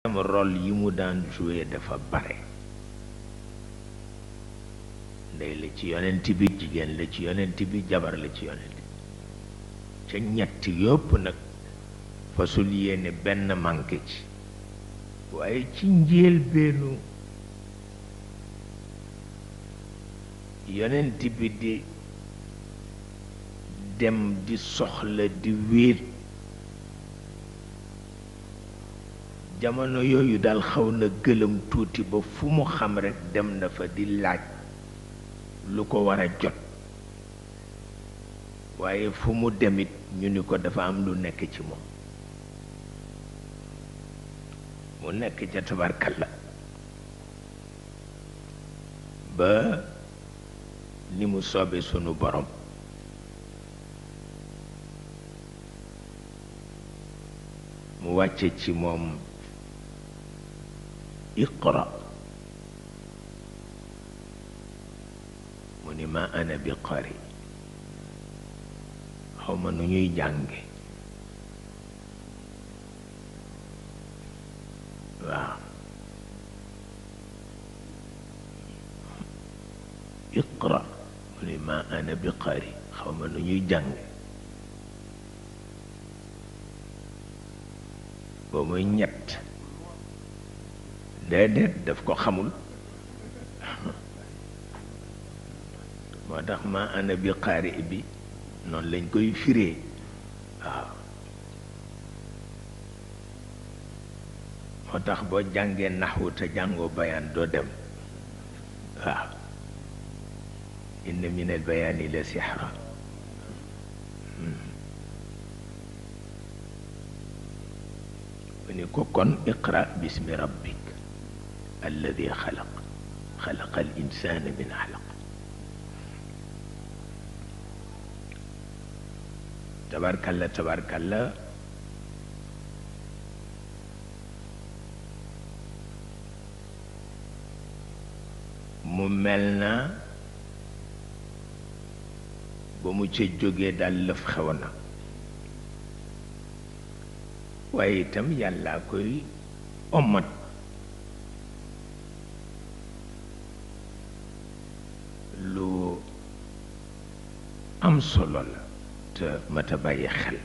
rôle yi mu daan joué dafa bare ndey la ci yonent bi jigéen la ci yonent bi jabar la ci yonent bi ca ñett yëpp nag fasul yéene benn manqué ci waaye ci njëlbeenu yonent bi di dem di soxla di wéet jamono yooyu daal xaw na gëlëm tuuti ba fu mu xam rekk dem na fa di laaj lu ko war a jot waaye fu mu demit ñu ni ko dafa am lu nekk ci moom mu nekk ca tabarkalla ba ni mu soobe sunu borom mu wàcce ci moom Iqra mu ni ma ana bi qari xawma nu ñuy jànge waaw Iqra mu ni ma ana bi qari xawma nu ñuy jànge ba muy ñett déedéet daf ko xamul moo tax ma ana bi qaari bi noonu lañ koy firee waaw moo tax boo jàngee naxwu te jàngoo bayaan doo dem waaw inna min al bayaani la sixra mu ni ko kon iqra bismi rabbik alladi xalaq xalaqa al insana min alaq tabarkalla tabarkalla mu mel na ba mu ca jógee daal lëf xew na waaye itam yàlla koy ommat lu am solo la te mata bàyyi xel